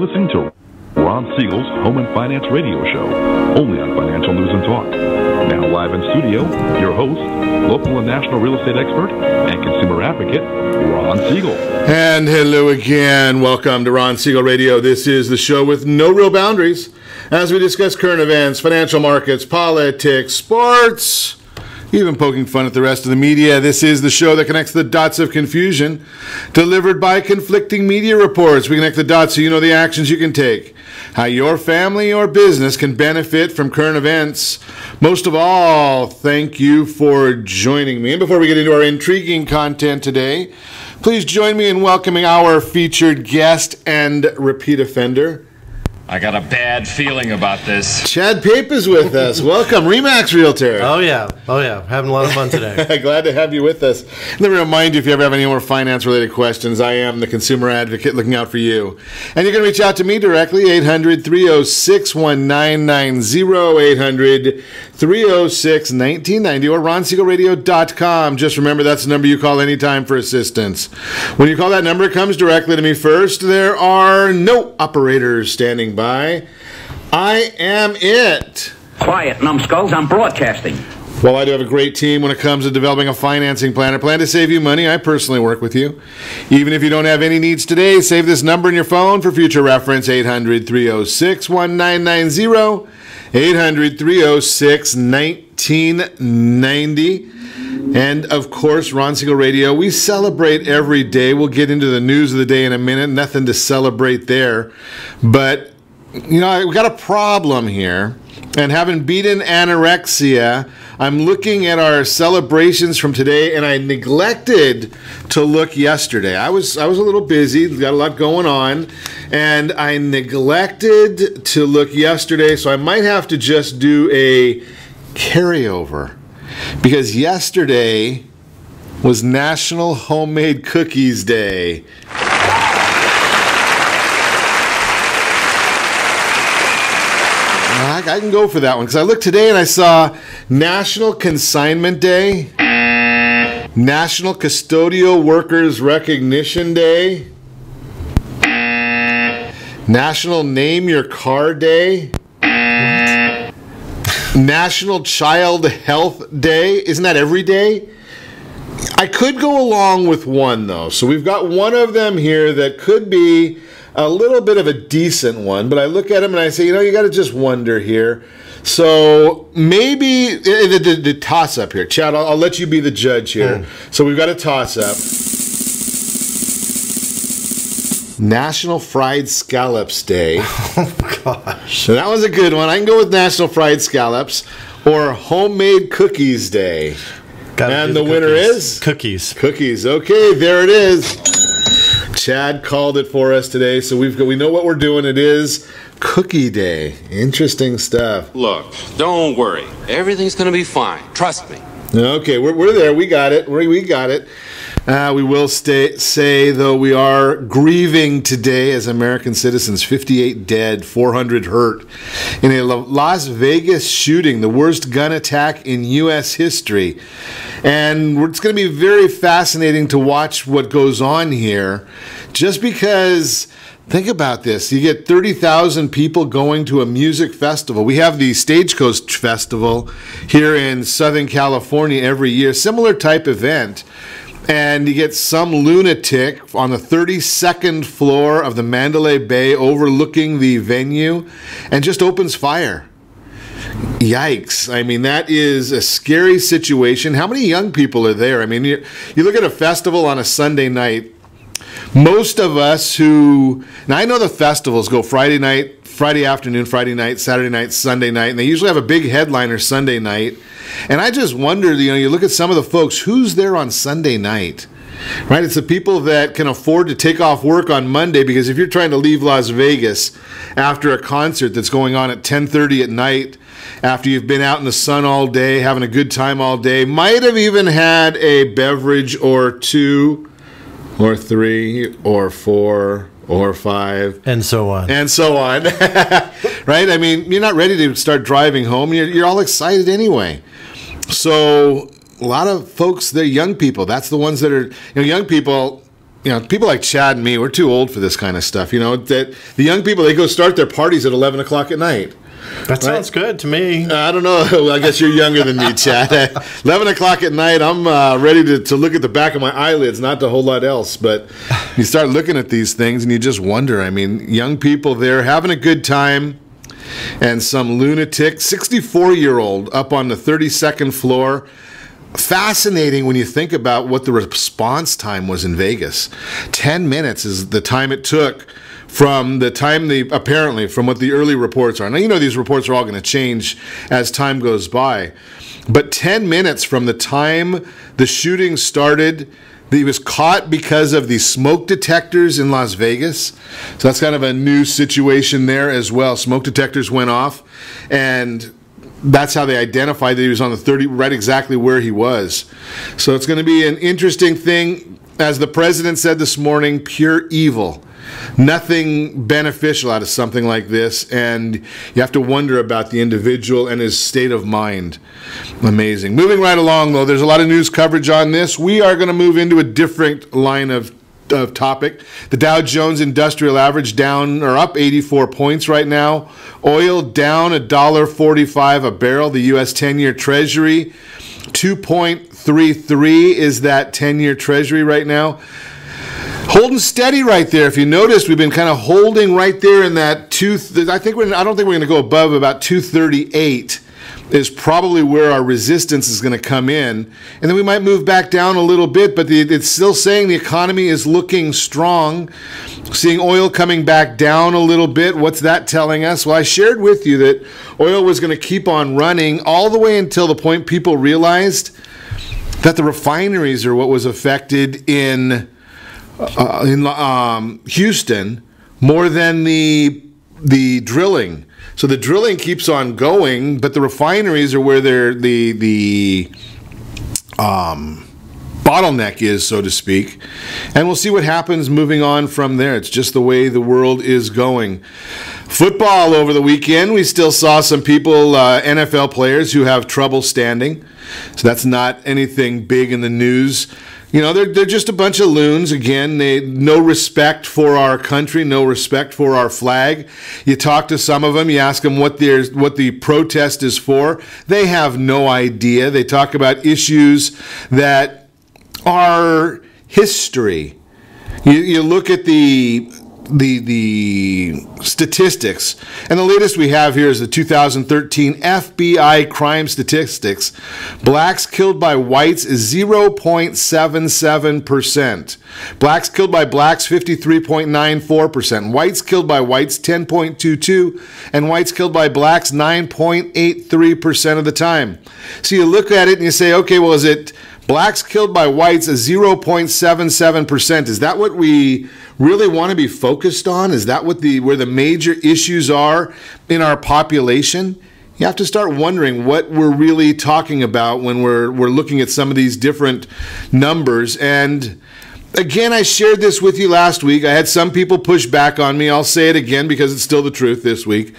listening to Ron Siegel's Home and Finance Radio Show, only on Financial News and Talk. Now live in studio, your host, local and national real estate expert and consumer advocate, Ron Siegel. And hello again. Welcome to Ron Siegel Radio. This is the show with no real boundaries as we discuss current events, financial markets, politics, sports, even poking fun at the rest of the media. This is the show that connects the dots of confusion delivered by conflicting media reports. We connect the dots so you know the actions you can take, how your family or business can benefit from current events. Most of all, thank you for joining me. And before we get into our intriguing content today, please join me in welcoming our featured guest and repeat offender. I got a bad feeling about this. Chad Pape is with us. Welcome, Remax Realtor. Oh yeah. Having a lot of fun today. Glad to have you with us. Let me remind you, if you ever have any more finance-related questions, I am the consumer advocate looking out for you. And you can reach out to me directly, 800-306-1990, 800-306-1990, or ronsiegelradio.com. Just remember, that's the number you call anytime for assistance. When you call that number, it comes directly to me first. There are no operators standing by. I am it. Quiet, numbskulls. I'm broadcasting. Well, I do have a great team when it comes to developing a financing plan. I plan to save you money. I personally work with you. Even if you don't have any needs today, save this number in your phone for future reference, 800-306-1990, 800-306-1990. And, of course, Ron Siegel Radio, we celebrate every day. We'll get into the news of the day in a minute. Nothing to celebrate there. But, you know, we've got a problem here. And having beaten anorexia, I'm looking at our celebrations from today, and I neglected to look yesterday. I was a little busy, got a lot going on, and I neglected to look yesterday, so I might have to just do a carryover. Because yesterday was National Homemade Cookies Day. I can go for that one because I looked today and I saw National Consignment Day, National Custodial Workers Recognition Day, National Name Your Car Day, National Child Health Day. Isn't that every day? I could go along with one, though. So we've got one of them here that could be a little bit of a decent one. But I look at them and I say, you know, you got to just wonder here. So maybe the toss-up here. Chad, I'll let you be the judge here. So we've got a toss-up. National Fried Scallops Day. Oh, gosh. So that was a good one. I can go with National Fried Scallops or Homemade Cookies Day. And the winner is? Cookies. Cookies. Okay, there it is. Chad called it for us today, so we know what we're doing. It is Cookie Day. Interesting stuff. Look, don't worry. Everything's going to be fine. Trust me. Okay, we're there. We got it. We got it. We will say, though, we are grieving today as American citizens. 58 dead, 400 hurt in a Las Vegas shooting, the worst gun attack in U.S. history. And it's going to be very fascinating to watch what goes on here, just because, think about this. You get 30,000 people going to a music festival. We have the Stagecoach Festival here in Southern California every year, similar type event. And you get some lunatic on the 32nd floor of the Mandalay Bay overlooking the venue and just opens fire. Yikes. I mean, that is a scary situation. How many young people are there? I mean, you look at a festival on a Sunday night. Most of us who, now I know the festivals go Friday night, Friday afternoon, Friday night, Saturday night, Sunday night, and they usually have a big headliner Sunday night. And I just wonder, you look at some of the folks, who's there on Sunday night? Right? It's the people that can afford to take off work on Monday, because if you're trying to leave Las Vegas after a concert that's going on at 10:30 at night, after you've been out in the sun all day, having a good time all day, might have even had a beverage or two or three or four or five. And so on. And so on. Right? I mean, you're not ready to start driving home. You're all excited anyway. So a lot of folks, they're young people. That's the ones that are, young people, people like Chad and me, we're too old for this kind of stuff. That the young people, they go start their parties at 11 o'clock at night. That sounds good to me. I don't know. Well, I guess you're younger than me, Chad. 11 o'clock at night, I'm ready to look at the back of my eyelids, not a whole lot else. But you start looking at these things and you just wonder. I mean, young people there having a good time, and some lunatic 64-year-old up on the 32nd floor. Fascinating when you think about what the response time was in Vegas. 10 minutes is the time it took from the time apparently from what the early reports are. Now, these reports are all going to change as time goes by. But 10 minutes from the time the shooting started, he was caught because of the smoke detectors in Las Vegas. So that's kind of a new situation there as well. Smoke detectors went off, and that's how they identified that he was on the 30, right exactly where he was. So it's going to be an interesting thing. As the president said this morning, pure evil. Nothing beneficial out of something like this, and you have to wonder about the individual and his state of mind. Amazing. Moving right along, though, there's a lot of news coverage on this. We are going to move into a different line of topic. The Dow Jones Industrial Average down or up 84 points right now. Oil down $1.45 a barrel. The U.S. 10-year Treasury, 2.33 is that 10-year Treasury right now. Holding steady right there. If you notice, we've been kind of holding right there in that I don't think we're going to go above about 238 is probably where our resistance is going to come in. And then we might move back down a little bit, but it's still saying the economy is looking strong. Seeing oil coming back down a little bit. What's that telling us? Well, I shared with you that oil was going to keep on running all the way until the point people realized that the refineries are what was affected in Houston more than the drilling. So the drilling keeps on going, but the refineries are where the bottleneck is, so to speak. And we'll see what happens moving on from there. It's just the way the world is going. Football over the weekend, we still saw some people, NFL players, who have trouble standing. So that's not anything big in the news. They're just a bunch of loons. Again, no respect for our country, no respect for our flag. You talk to some of them, you ask them what the protest is for. They have no idea. They talk about issues that are history. You look at the statistics, and the latest we have here is the 2013 FBI crime statistics. Blacks killed by whites is 0.77%. Blacks killed by blacks, 53.94%. Whites killed by whites, 10.22%. And whites killed by blacks, 9.83% of the time. So you look at it and you say, okay, well, is it blacks killed by whites is 0.77%? Is that what we really want to be focused on? Is that where the major issues are in our population? You have to start wondering what we're really talking about when we're looking at some of these different numbers. And again, I shared this with you last week. I had some people push back on me. I'll say it again because it's still the truth this week.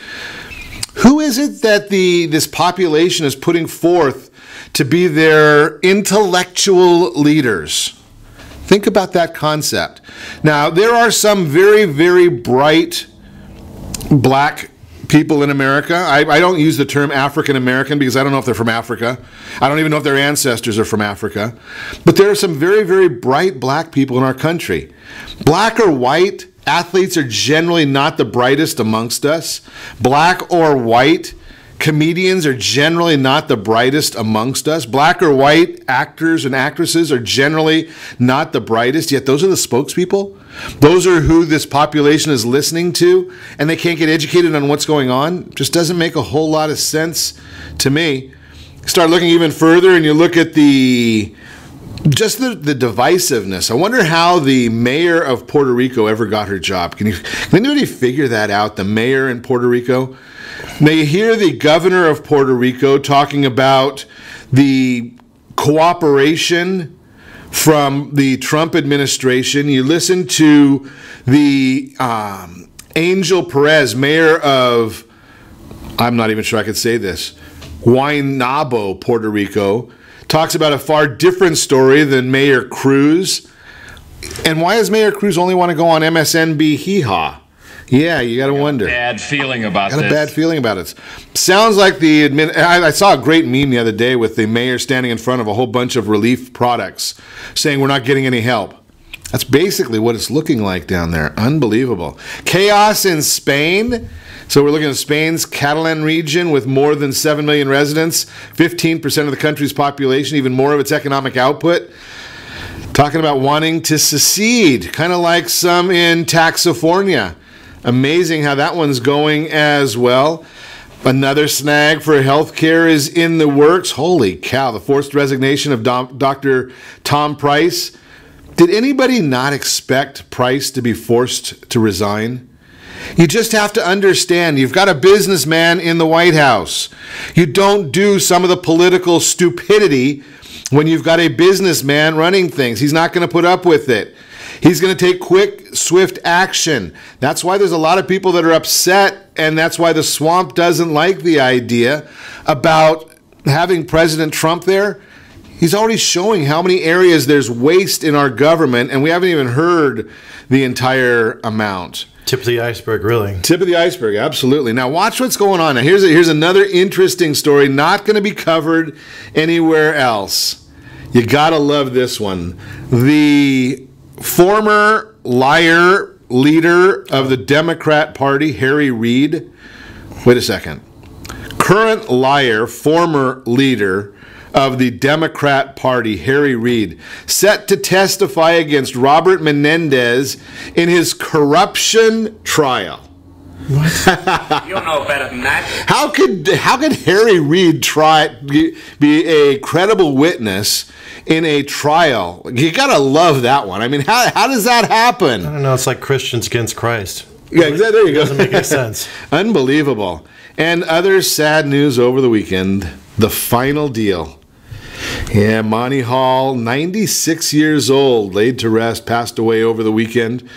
Who is it that this population is putting forth to be their intellectual leaders? Think about that concept. Now, there are some very, very bright black people in America. I don't use the term African American because I don't know if they're from Africa. I don't even know if their ancestors are from Africa. But there are some very, very bright black people in our country. Black or white, athletes are generally not the brightest amongst us. Black or white, comedians are generally not the brightest amongst us. Black or white actors and actresses are generally not the brightest, yet those are the spokespeople. Those are who this population is listening to, and they can't get educated on what's going on. Just doesn't make a whole lot of sense to me. Start looking even further, and you look at the divisiveness. I wonder how the mayor of Puerto Rico ever got her job. Can anybody figure that out, the mayor in Puerto Rico? Now you hear the governor of Puerto Rico talking about the cooperation from the Trump administration. You listen to the Angel Perez, mayor of, I'm not even sure I could say this, Guaynabo, Puerto Rico, talks about a far different story than Mayor Cruz. And why does Mayor Cruz only want to go on MSNB hee-haw? Yeah, you got to wonder. Bad feeling about this. Got a bad feeling about it. Sounds like I saw a great meme the other day with the mayor standing in front of a whole bunch of relief products saying we're not getting any help. That's basically what it's looking like down there. Unbelievable. Chaos in Spain. So we're looking at Spain's Catalan region with more than 7 million residents, 15% of the country's population, even more of its economic output. Talking about wanting to secede, kind of like some in Taxifornia. Amazing how that one's going as well. Another snag for healthcare is in the works. Holy cow, the forced resignation of Dr. Tom Price. Did anybody not expect Price to be forced to resign? You just have to understand, you've got a businessman in the White House. You don't do some of the political stupidity when you've got a businessman running things. He's not going to put up with it. He's going to take quick, swift action. That's why there's a lot of people that are upset, and that's why the swamp doesn't like the idea about having President Trump there. He's already showing how many areas there's waste in our government, and we haven't even heard the entire amount. Tip of the iceberg, really. Tip of the iceberg, absolutely. Now watch what's going on. Now here's another interesting story, not going to be covered anywhere else. You got to love this one. The former liar leader of the Democrat Party, Harry Reid. Wait a second. Current liar, former leader of the Democrat Party, Harry Reid, set to testify against Robert Menendez in his corruption trial. What? You know better than that. How could Harry Reid be a credible witness in a trial? You gotta love that one. I mean, how does that happen? I don't know. It's like Christians against Christ. Yeah, exactly. There you go. It doesn't make any sense. Unbelievable. And other sad news over the weekend: the final deal. Yeah, Monty Hall, 96 years old, laid to rest, passed away over the weekend.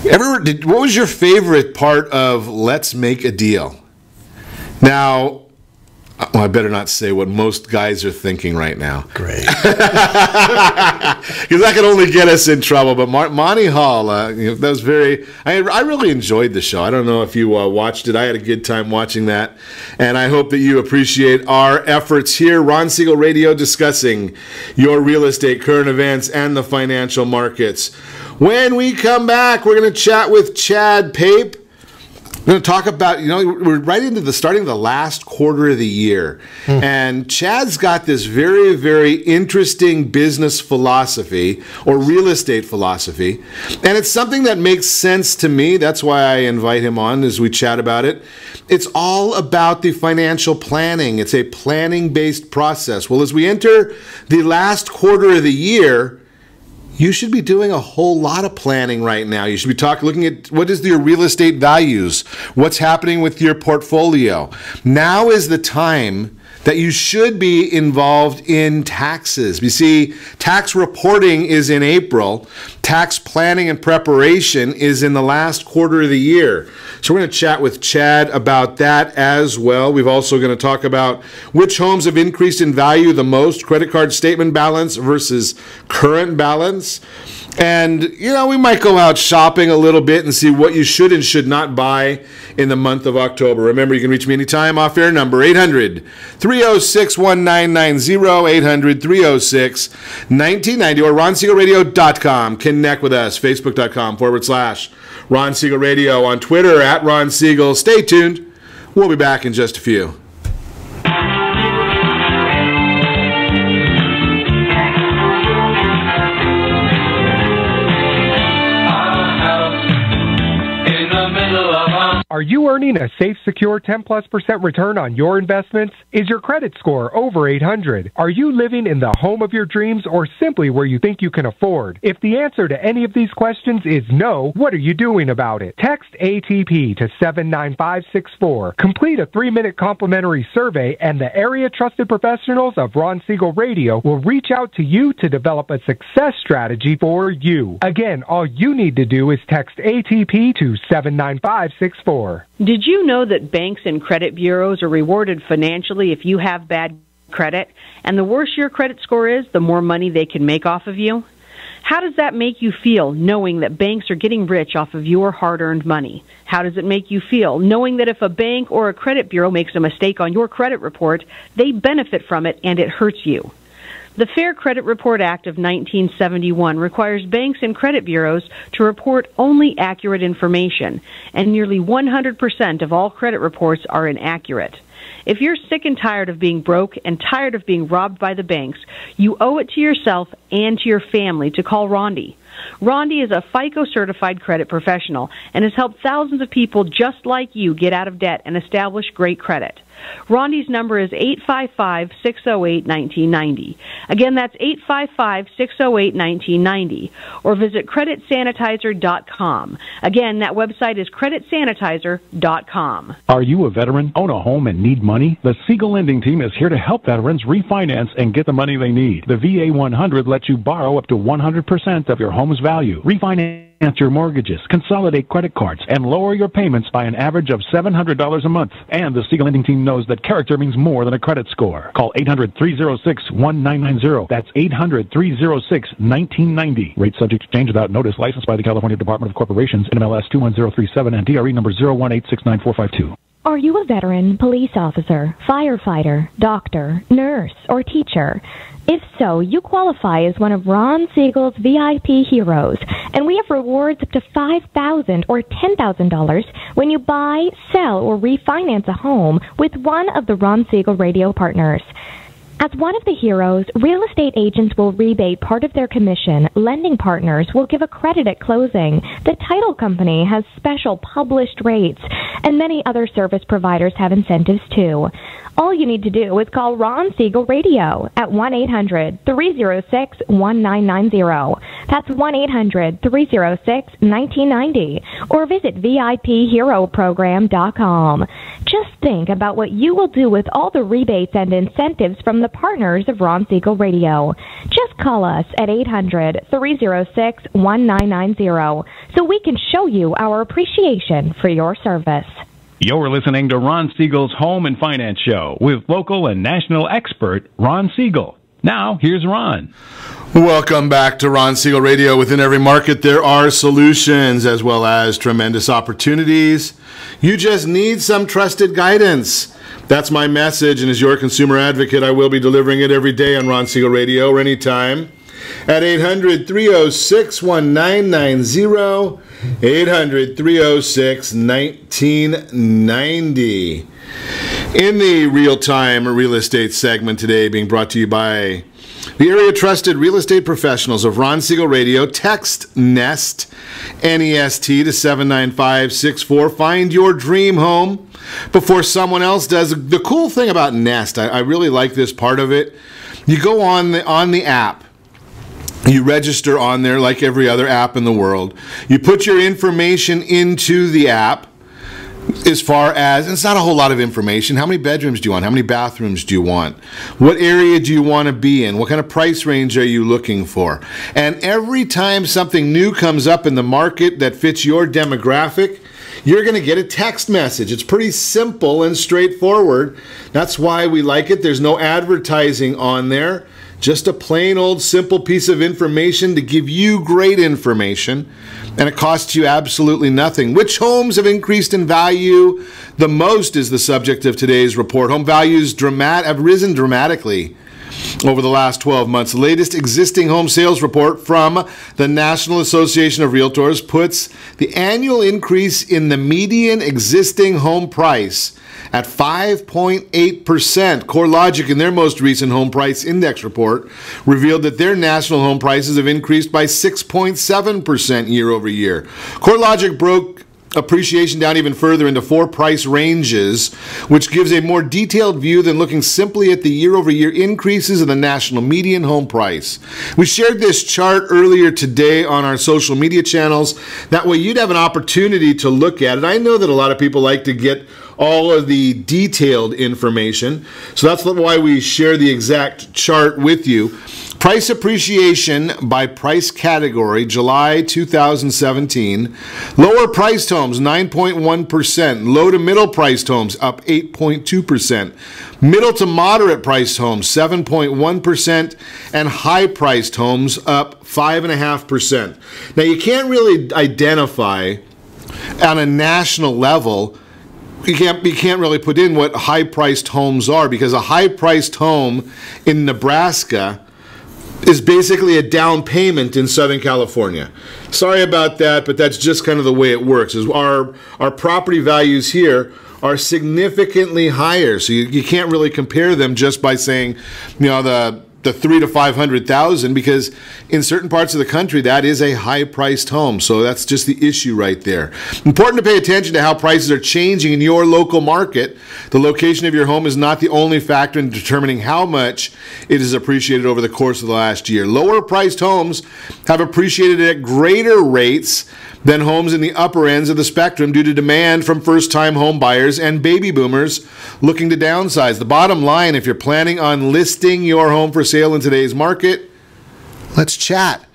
What was your favorite part of Let's Make a Deal? Now, well, I better not say what most guys are thinking right now. Great. Because that could only get us in trouble. But Monty Hall, that was I really enjoyed the show. I don't know if you watched it. I had a good time watching that. And I hope that you appreciate our efforts here. Ron Siegel Radio, discussing your real estate, current events, and the financial markets. When we come back, we're going to chat with Chad Pape. We're going to talk about, we're right into starting the last quarter of the year. And Chad's got this very, very interesting business philosophy or real estate philosophy. And it's something that makes sense to me. That's why I invite him on as we chat about it. It's all about the financial planning. It's a planning-based process. Well, as we enter the last quarter of the year, you should be doing a whole lot of planning right now. You should be looking at what is your real estate values, what's happening with your portfolio. Now is the time that you should be involved in taxes. You see, tax reporting is in April. Tax planning and preparation is in the last quarter of the year. So we're going to chat with Chad about that as well. We've also going to talk about which homes have increased in value the most, credit card statement balance versus current balance. And, we might go out shopping a little bit and see what you should and should not buy in the month of October. Remember, you can reach me anytime. Off-air number 800-306-1990, 800-306-1990, or RonSiegelRadio.com. Connect with us, Facebook.com/Ron Siegel Radio, on Twitter @Ron Siegel. Stay tuned. We'll be back in just a few. Are you earning a safe, secure 10+% return on your investments? Is your credit score over 800? Are you living in the home of your dreams or simply where you think you can afford? If the answer to any of these questions is no, what are you doing about it? Text ATP to 79564. Complete a 3-minute complimentary survey, and the area trusted professionals of Ron Siegel Radio will reach out to you to develop a success strategy for you. Again, all you need to do is text ATP to 79564. Did you know that banks and credit bureaus are rewarded financially if you have bad credit? And the worse your credit score is, the more money they can make off of you? How does that make you feel, knowing that banks are getting rich off of your hard-earned money? How does it make you feel, knowing that if a bank or a credit bureau makes a mistake on your credit report, they benefit from it and it hurts you? The Fair Credit Report Act of 1971 requires banks and credit bureaus to report only accurate information, and nearly 100% of all credit reports are inaccurate. If you're sick and tired of being broke and tired of being robbed by the banks, you owe it to yourself and to your family to call Rondi. Rondi is a FICO-certified credit professional and has helped thousands of people just like you get out of debt and establish great credit. Rondi's number is 855-608-1990. Again, that's 855-608-1990. Or visit creditsanitizer.com. Again, that website is creditsanitizer.com. Are you a veteran, own a home, and need money? The Siegel lending team is here to help veterans refinance and get the money they need. The VA 100 lets you borrow up to 100% of your home's value. Refinance your mortgages, consolidate credit cards, and lower your payments by an average of $700 a month. And the Siegel lending team knows that character means more than a credit score. Call 800-306-1990. That's 800-306-1990. Rate subject to change without notice. Licensed by the California Department of Corporations, NMLS 21037, and DRE number 018694452. Are you a veteran, police officer, firefighter, doctor, nurse, or teacher? If so, you qualify as one of Ron Siegel's VIP heroes, and we have rewards up to $5,000 or $10,000 when you buy, sell, or refinance a home with one of the Ron Siegel radio partners. As one of the heroes, real estate agents will rebate part of their commission. Lending partners will give a credit at closing. The title company has special published rates, and many other service providers have incentives too. All you need to do is call Ron Siegel Radio at 1-800-306-1990. That's 1-800-306-1990. Or visit VIPHeroProgram.com. Just think about what you will do with all the rebates and incentives from the partners of Ron Siegel Radio. Just call us at 800-306-1990 so we can show you our appreciation for your service. You're listening to Ron Siegel's Home and Finance Show with local and national expert Ron Siegel. Now, here's Ron. Welcome back to Ron Siegel Radio. Within every market, there are solutions as well as tremendous opportunities. You just need some trusted guidance. That's my message, and as your consumer advocate, I will be delivering it every day on Ron Siegel Radio or anytime at 800-306-1990, 800-306-1990. In the real-time real estate segment today, being brought to you by the area trusted real estate professionals of Ron Siegel Radio, text NEST, N-E-S-T, to 79564. Find your dream home before someone else does. The cool thing about Nest, I really like this part of it. You go on the app. You register on there like every other app in the world. You put your information into the app as far as, it's not a whole lot of information. How many bedrooms do you want? How many bathrooms do you want? What area do you want to be in? What kind of price range are you looking for? And every time something new comes up in the market that fits your demographic, you're going to get a text message. It's pretty simple and straightforward. That's why we like it. There's no advertising on there. Just a plain old simple piece of information to give you great information, and it costs you absolutely nothing. Which homes have increased in value the most is the subject of today's report. Home values have risen dramatically over the last 12 months. The latest existing home sales report from the National Association of Realtors puts the annual increase in the median existing home price at 5.8%. CoreLogic, in their most recent home price index report, revealed that their national home prices have increased by 6.7% year over year. CoreLogic broke appreciation down even further into 4 price ranges, which gives a more detailed view than looking simply at the year-over-year increases in the national median home price. We shared this chart earlier today on our social media channels. That way you'd have an opportunity to look at it. I know that a lot of people like to get all of the detailed information, so that's why we share the exact chart with you. Price appreciation by price category, July 2017. Lower priced homes, 9.1%. Low to middle priced homes, up 8.2%. Middle to moderate priced homes, 7.1%. And high priced homes, up 5.5%. Now, you can't really identify on a national level. You can't really put in what high-priced homes are, because a high-priced home in Nebraska is basically a down payment in Southern California. Sorry about that, but that's just kind of the way it works. Is our property values here are significantly higher, so you can't really compare them just by saying, the 300,000 to 500,000, because in certain parts of the country that is a high-priced home. So that's just the issue right there. Important to pay attention to how prices are changing in your local market. The location of your home is not the only factor in determining how much it is appreciated over the course of the last year. Lower-priced homes have appreciated at greater rates than homes in the upper ends of the spectrum due to demand from first-time home buyers and baby boomers looking to downsize. The bottom line, if you're planning on listing your home for sale in today's market, let's chat.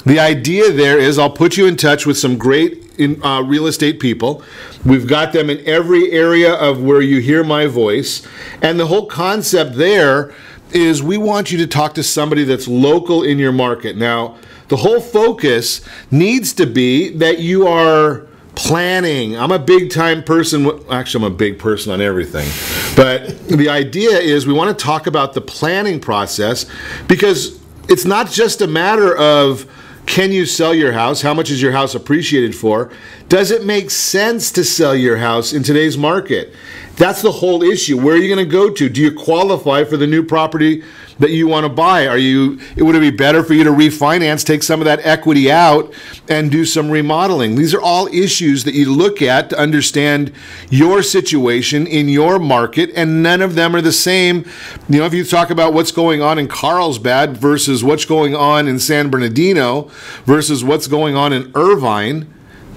The idea there is I'll put you in touch with some great real estate people. We've got them in every area of where you hear my voice. And the whole concept there is we want you to talk to somebody that's local in your market. Now, the whole focus needs to be that you are planning. I'm a big-time person. Actually, I'm a big person on everything. But the idea is we want to talk about the planning process, because it's not just a matter of can you sell your house, how much is your house appreciated for, does it make sense to sell your house in today's market? That's the whole issue. Where are you going to go to? Do you qualify for the new property that you want to buy? Would it be better for you to refinance, take some of that equity out, and do some remodeling? These are all issues that you look at to understand your situation in your market, and none of them are the same. If you talk about what's going on in Carlsbad versus what's going on in San Bernardino versus what's going on in Irvine,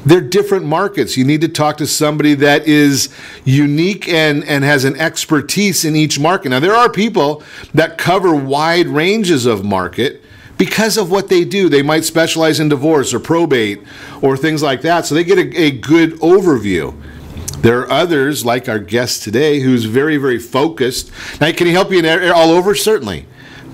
they're different markets. You need to talk to somebody that is unique and has an expertise in each market. Now, there are people that cover wide ranges of market because of what they do. They might specialize in divorce or probate or things like that, so they get a good overview. There are others, like our guest today, who's very, very focused. Now, can he help you all over? Certainly.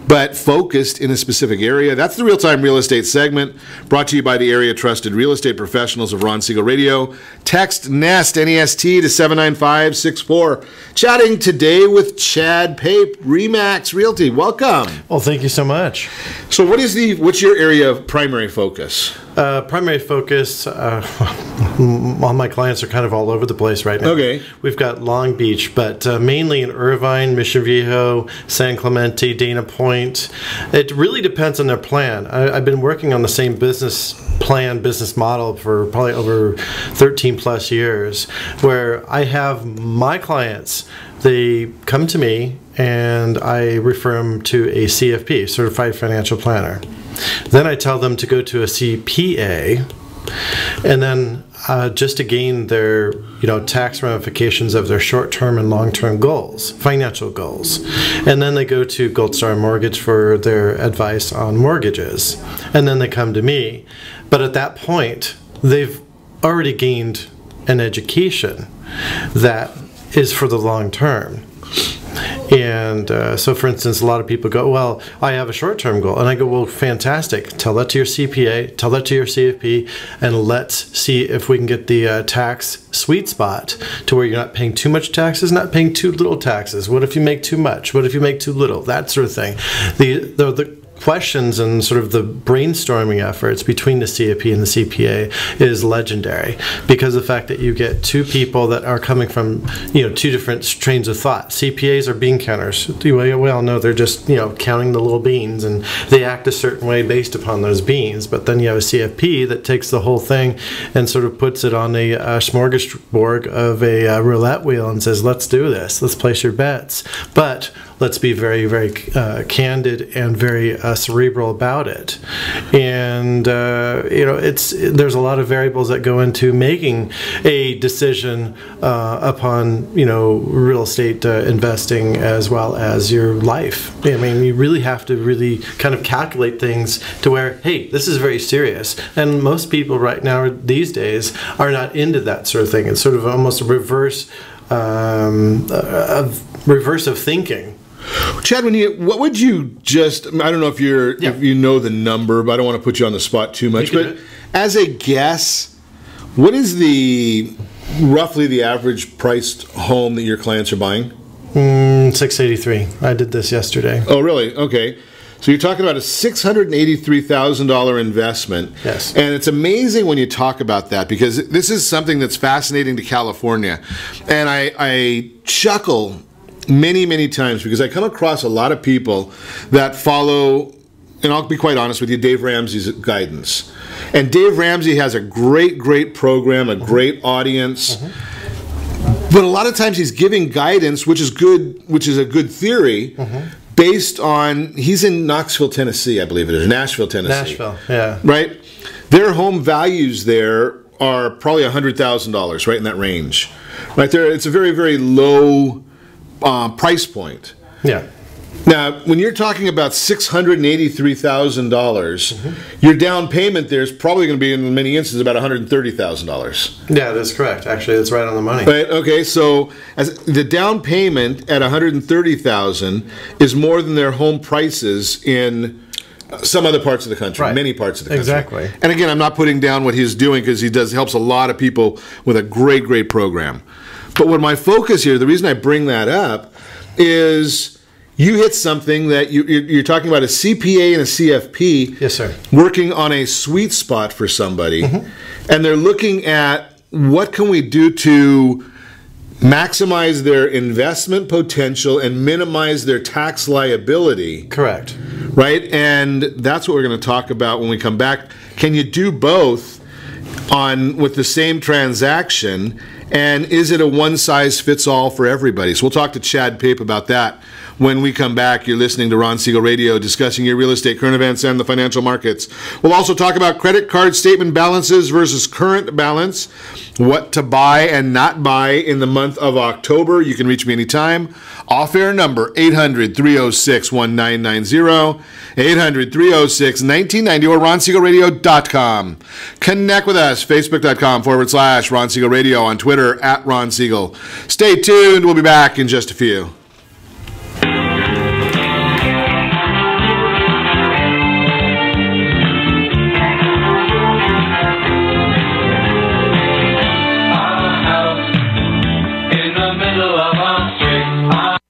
But focused in a specific area. That's the Real-Time Real Estate segment, brought to you by the area trusted real estate professionals of Ron Siegel Radio. Text NEST, N-E-S-T, to 79564. Chatting today with Chad Pape, RE/MAX Realty. Welcome. Well, thank you so much. So what's your area of primary focus? Primary focus, all my clients are kind of all over the place right now. Okay. We've got Long Beach, but mainly in Irvine, Mission Viejo, San Clemente, Dana Point. It really depends on their plan. I've been working on the same business model for probably over 13 plus years, where I have my clients, they come to me and I refer them to a CFP, Certified Financial Planner. Then I tell them to go to a CPA, and then just to gain their tax ramifications of their short-term and long-term goals, financial goals. And then they go to Gold Star Mortgage for their advice on mortgages. And then they come to me. But at that point, they've already gained an education that is for the long term. And so, for instance, a lot of people go, well, I have a short-term goal. And I go, well, fantastic. Tell that to your CPA, tell that to your CFP, and let's see if we can get the tax sweet spot to where you're not paying too much taxes, not paying too little taxes. What if you make too much? What if you make too little? That sort of thing. The questions and sort of the brainstorming efforts between the CFP and the CPA is legendary, because of the fact that you get two people that are coming from two different trains of thought. CPAs are bean counters. We all know they're just counting the little beans, and they act a certain way based upon those beans. But then you have a CFP that takes the whole thing and sort of puts it on a smorgasbord of a roulette wheel and says, let's do this, let's place your bets. But let's be very, very candid and very cerebral about it. And there's a lot of variables that go into making a decision upon real estate investing as well as your life. I mean, you really have to really kind of calculate things to where, hey, this is very serious. And most people right now these days are not into that sort of thing. It's sort of almost a reverse of thinking. Chad, what would you just, I don't know if you know the number, but I don't want to put you on the spot too much, but as a guess, what is roughly the average priced home that your clients are buying? $683. I did this yesterday. Oh, really? Okay. So you're talking about a $683,000 investment. Yes. And it's amazing when you talk about that, because this is something that's fascinating to California. And I chuckle many, many times because I come across a lot of people that follow, and I'll be quite honest with you, Dave Ramsey's guidance. And Dave Ramsey has a great, great program, a great audience. But a lot of times he's giving guidance, which is good, which is a good theory, based on, he's in Knoxville, Tennessee, I believe it is, Nashville, Tennessee. Nashville, yeah. Right? Their home values there are probably $100,000, right in that range. Right there, it's a very, very low price point. Yeah. Now, when you're talking about $683,000, your down payment there is probably going to be, in many instances, about $130,000. Yeah, that's correct. Actually, that's right on the money. Right. Okay. So, as the down payment at $130,000 is more than their home prices in some other parts of the country, many parts of the country. Exactly. And again, I'm not putting down what he's doing, because he helps a lot of people with a great, great program. But what my focus here, the reason I bring that up, is you hit something that you're talking about, a CPA and a CFP. Yes, sir. Working on a sweet spot for somebody, and they're looking at what can we do to maximize their investment potential and minimize their tax liability. Correct. Right? And that's what we're going to talk about when we come back. Can you do both with the same transaction, and is it a one-size-fits-all for everybody? So we'll talk to Chad Pape about that when we come back. You're listening to Ron Siegel Radio, discussing your real estate, current events, and the financial markets. We'll also talk about credit card statement balances versus current balance, what to buy and not buy in the month of October. You can reach me anytime. Off-air number, 800-306-1990, 800-306-1990, or RonSiegelRadio.com. Connect with us, Facebook.com/Ron Siegel Radio, on Twitter, @Ron Siegel. Stay tuned. We'll be back in just a few.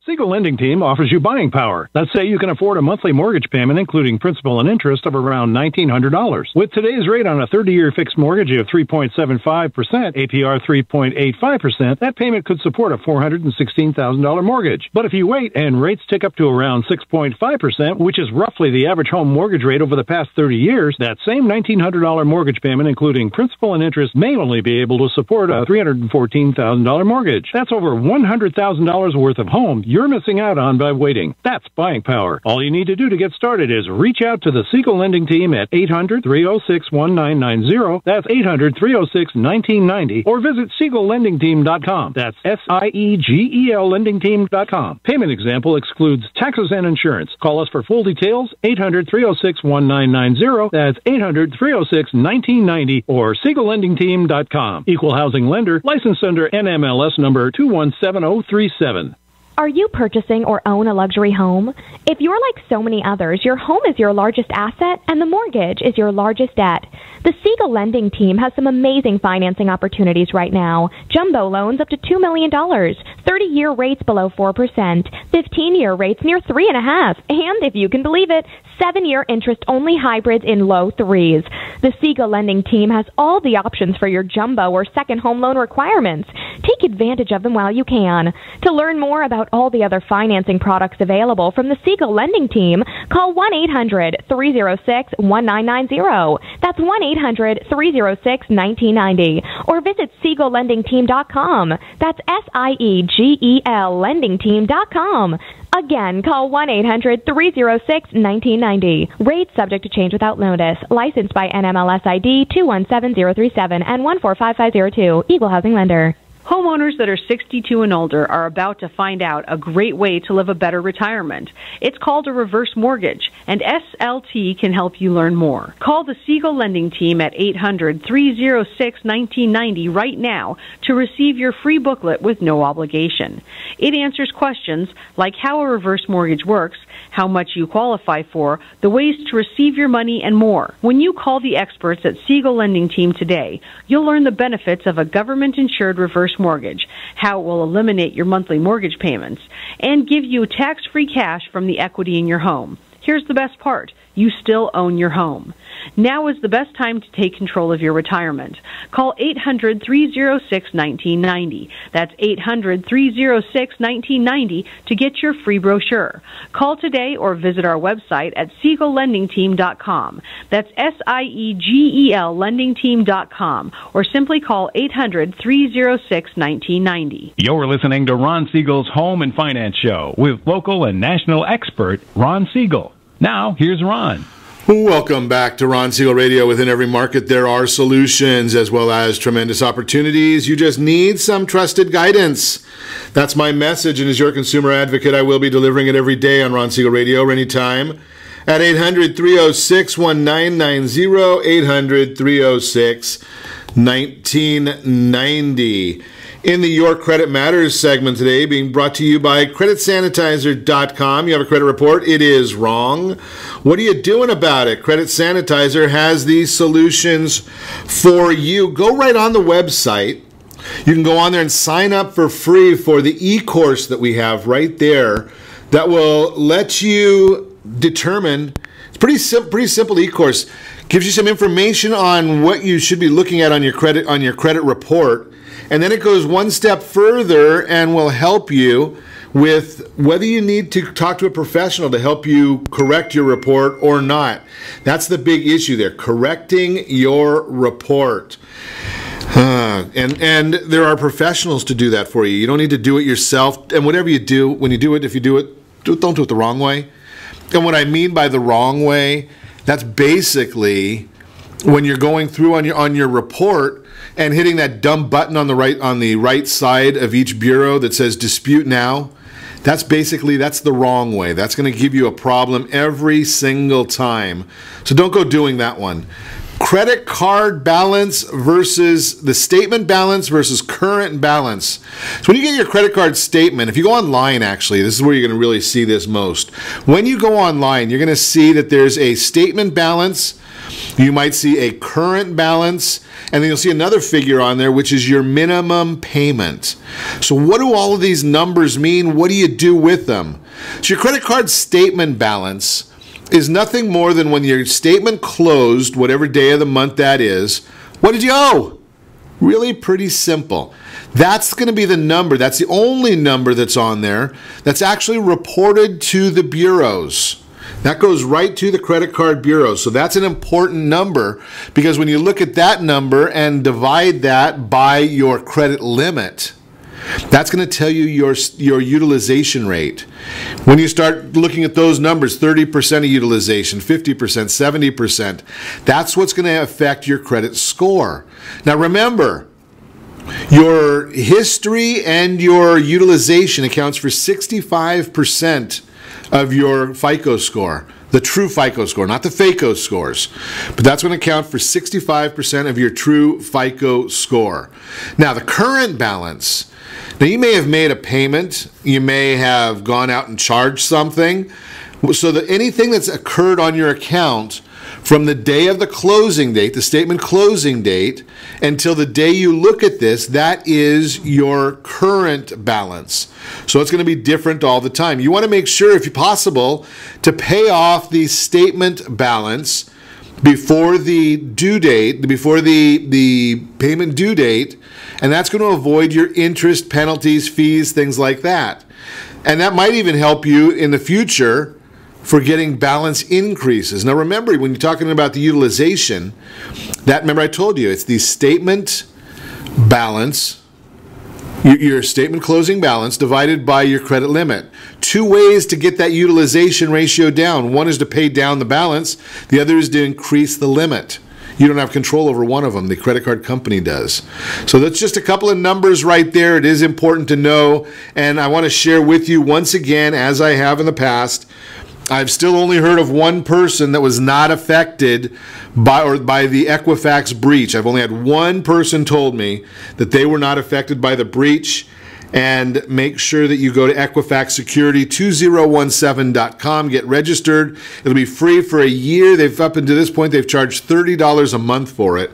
Siegel Lending Team offers you buying power. Let's say you can afford a monthly mortgage payment, including principal and interest, of around $1,900. With today's rate on a 30-year fixed mortgage of 3.75%, APR 3.85%, that payment could support a $416,000 mortgage. But if you wait and rates tick up to around 6.5%, which is roughly the average home mortgage rate over the past 30 years, that same $1,900 mortgage payment, including principal and interest, may only be able to support a $314,000 mortgage. That's over $100,000 worth of home you're missing out on by waiting. That's buying power. All you need to do to get started is reach out to the Siegel Lending Team at 800-306-1990. That's 800-306-1990. Or visit SiegelLendingTeam.com. That's SIEGEL LendingTeam.com. Payment example excludes taxes and insurance. Call us for full details, 800-306-1990. That's 800-306-1990 or SiegelLendingTeam.com. Equal housing lender, licensed under NMLS number 217037. Are you purchasing or own a luxury home? If you're like so many others, your home is your largest asset and the mortgage is your largest debt. The Siegel Lending Team has some amazing financing opportunities right now. Jumbo loans up to $2 million, 30-year rates below 4%, 15-year rates near 3.5%, and if you can believe it, 7-year interest-only hybrids in low 3s. The Siegel Lending Team has all the options for your jumbo or second home loan requirements. Take advantage of them while you can. To learn more about all the other financing products available from the Siegel lending team, call 1-800-306-1990. That's 1-800-306-1990. Or visit SiegelLendingTeam.com. That's SIEGEL LendingTeam.com. Again, call 1-800-306-1990. Rates subject to change without notice. Licensed by NMLS ID 217037 and 145502. Equal housing lender. Homeowners that are 62 and older are about to find out a great way to live a better retirement. It's called a reverse mortgage, and SLT can help you learn more. Call the Siegel Lending Team at 800-306-1990 right now to receive your free booklet with no obligation. It answers questions like how a reverse mortgage works, how much you qualify for, the ways to receive your money, and more. When you call the experts at Siegel Lending Team today, you'll learn the benefits of a government-insured reverse mortgage, how it will eliminate your monthly mortgage payments, and give you tax-free cash from the equity in your home. Here's the best part. You still own your home. Now is the best time to take control of your retirement. Call 800-306-1990. That's 800-306-1990 to get your free brochure. Call today or visit our website at SiegelLendingTeam.com. That's SIEGEL LendingTeam.com. Or simply call 800-306-1990. You're listening to Ron Siegel's Home and Finance Show with local and national expert Ron Siegel. Now, here's Ron. Welcome back to Ron Siegel Radio. Within every market, there are solutions as well as tremendous opportunities. You just need some trusted guidance. That's my message, and as your consumer advocate, I will be delivering it every day on Ron Siegel Radio or anytime at 800-306-1990, 800-306-1990. In the Your Credit Matters segment today, being brought to you by CreditSanitizer.com. You have a credit report. It is wrong. What are you doing about it? Credit Sanitizer has these solutions for you. Go right on the website. You can go on there and sign up for free for the e-course that we have right there that will let you determine. It's pretty simple e-course. Gives you some information on what you should be looking at on your credit report. And then it goes one step further and will help you with whether you need to talk to a professional to help you correct your report or not. That's the big issue there, correcting your report. And there are professionals to do that for you. You don't need to do it yourself. And whatever you do, when you do it, if you do it, don't do it the wrong way. And what I mean by the wrong way, that's basically when you're going through on your report and hitting that dumb button on the right side of each bureau that says dispute now. That's the wrong way. That's going to give you a problem every single time. So don't go doing that one. Credit card balance versus the statement balance versus current balance. So when you get your credit card statement, if you go online, actually, this is where you're going to really see this most. When you go online, you're going to see that there's a statement balance. You might see a current balance, and then you'll see another figure on there, which is your minimum payment. So what do all of these numbers mean? What do you do with them? So your credit card statement balance is nothing more than when your statement closed, whatever day of the month that is, what did you owe? Really pretty simple. That's going to be the number. That's the only number that's on there that's actually reported to the bureaus. That goes right to the credit card bureau. So that's an important number because when you look at that number and divide that by your credit limit, that's going to tell you your utilization rate. When you start looking at those numbers, 30% of utilization, 50%, 70%, that's what's going to affect your credit score. Now remember, your history and your utilization accounts for 65% of your FICO score, the true FICO score, not the FACO scores. But that's going to account for 65% of your true FICO score. Now, the current balance. Now, you may have made a payment. You may have gone out and charged something. So that anything that's occurred on your account from the day of the closing date, the statement closing date, until the day you look at this, that is your current balance. So it's going to be different all the time. You want to make sure, if possible, to pay off the statement balance before the due date, before the payment due date, and that's going to avoid your interest, penalties, fees, things like that. And that might even help you in the future for getting balance increases. Now remember, when you're talking about the utilization, remember I told you, it's the statement balance, your statement closing balance divided by your credit limit. Two ways to get that utilization ratio down. One is to pay down the balance. The other is to increase the limit. You don't have control over one of them. The credit card company does. So that's just a couple of numbers right there. It is important to know. And I want to share with you once again, as I have in the past, I've still only heard of one person that was not affected by the Equifax breach. I've only had one person told me that they were not affected by the breach. And make sure that you go to EquifaxSecurity2017.com, get registered. It'll be free for a year. Up until this point, they've charged $30 a month for it.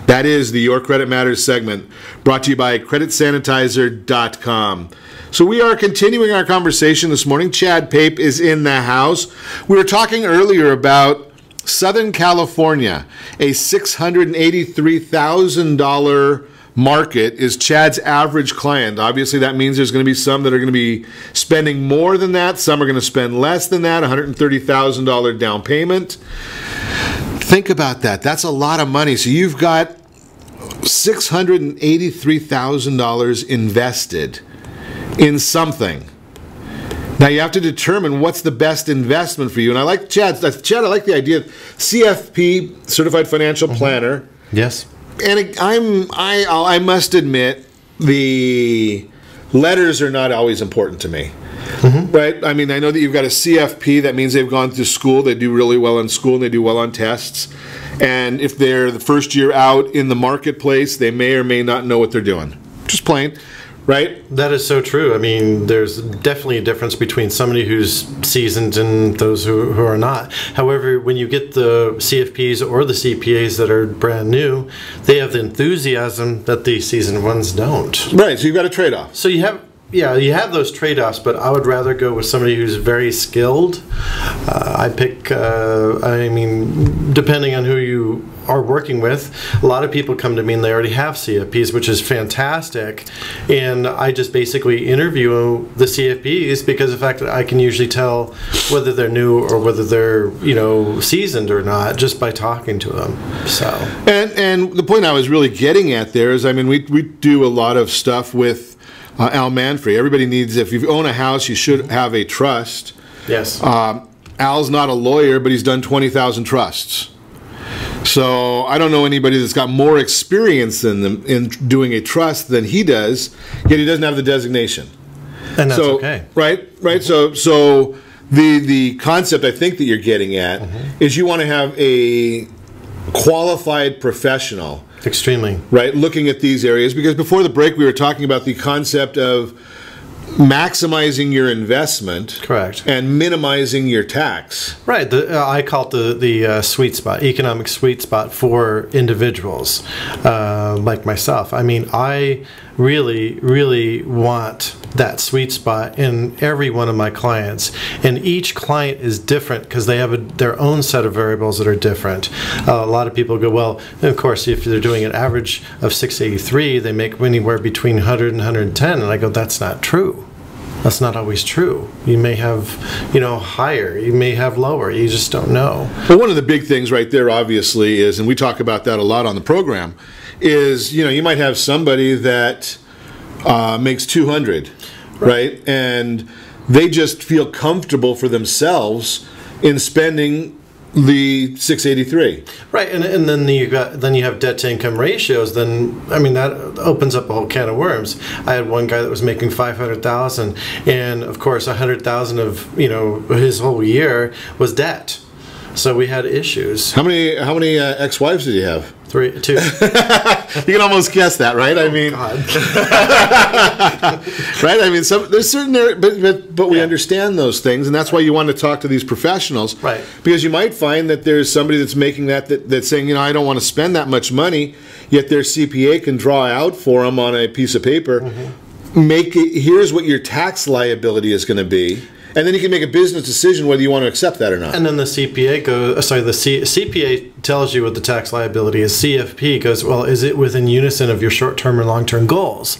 That is the Your Credit Matters segment, brought to you by CreditSanitizer.com. So we are continuing our conversation this morning. Chad Pape is in the house. We were talking earlier about Southern California, a $683,000 market is Chad's average client. Obviously, that means there's going to be some that are going to be spending more than that. Some are going to spend less than that, $130,000 down payment. Think about that. That's a lot of money. So you've got $683,000 invested in something. Now you have to determine what's the best investment for you. And I like Chad, I like the idea of CFP, Certified Financial Planner. Yes. And I must admit, the letters are not always important to me. Right? I mean, I know that you've got a CFP. That means they've gone through school. They do really well in school, and they do well on tests. And if they're the first year out in the marketplace, they may or may not know what they're doing. Just plain. Right? That is so true. I mean, there's definitely a difference between somebody who's seasoned and those who are not. However, when you get the CFPs or the CPAs that are brand new, they have the enthusiasm that the seasoned ones don't. Right, so you've got a trade-off. So you have those trade-offs, but I would rather go with somebody who's very skilled. Depending on who you are working with, a lot of people come to me and they already have CFPs, which is fantastic. And I just basically interview the CFPs because of the fact that I can usually tell whether they're new or whether they're, seasoned or not just by talking to them. So. And the point I was really getting at there is, we do a lot of stuff with Al Manfrey. Everybody needs, if you own a house, you should have a trust. Yes. Al's not a lawyer, but he's done 20,000 trusts. So I don't know anybody that's got more experience than them in doing a trust than he does, yet he doesn't have the designation. And that's okay. Right? So the concept I think that you're getting at is you want to have a qualified professional. Extremely. Right, looking at these areas, because before the break we were talking about the concept of maximizing your investment, correct, and minimizing your tax. Right. I call it the sweet spot, economic sweet spot for individuals like myself. I really, really want that sweet spot in every one of my clients, and each client is different because they have their own set of variables that are different. A lot of people go, well, of course, if they're doing an average of 683, they make anywhere between 100 and 110, and I go, that's not true. That's not always true. You may have, higher. You may have lower. You just don't know. Well, one of the big things right there, obviously, is, and we talk about that a lot on the program, is, you might have somebody that makes 200, right? And they just feel comfortable for themselves in spending the 683. Right, and then you have debt to income ratios. Then that opens up a whole can of worms. I had one guy that was making $500,000, and of course $100,000 of his whole year was debt. So we had issues. How many ex-wives did you have? 2. You can almost guess that, right? Right? There's certain areas, but we understand those things, and that's why you want to talk to these professionals, right? Because you might find that there's somebody that's making that's saying, I don't want to spend that much money, yet their CPA can draw out for them on a piece of paper. Here's what your tax liability is going to be. And then you can make a business decision whether you want to accept that or not. And then the CPA CPA tells you what the tax liability is. CFP goes, well, is it within unison of your short-term and long-term goals?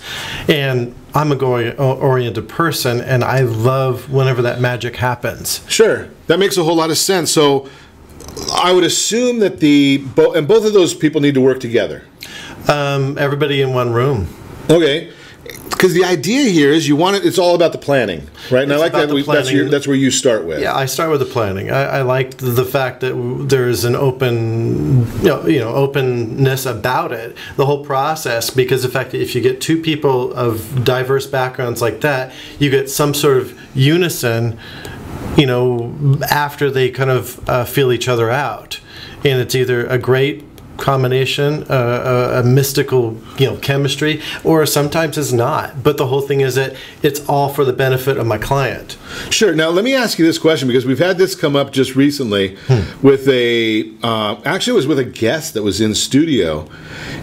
And I'm a goal-oriented person, and I love whenever that magic happens. Sure. That makes a whole lot of sense. So I would assume that both of those people need to work together. Everybody in one room. Okay. Because the idea here is it's all about the planning, right? And I like that that's where you start with. Yeah, I start with the planning. I like the fact that there's an openness about it, the whole process, because the fact that if you get two people of diverse backgrounds like that, you get some sort of unison, after they kind of feel each other out. And it's either a great combination, a mystical, chemistry, or sometimes it's not. But the whole thing is that it's all for the benefit of my client. Sure. Now, let me ask you this question, because we've had this come up just recently with actually it was with a guest that was in studio,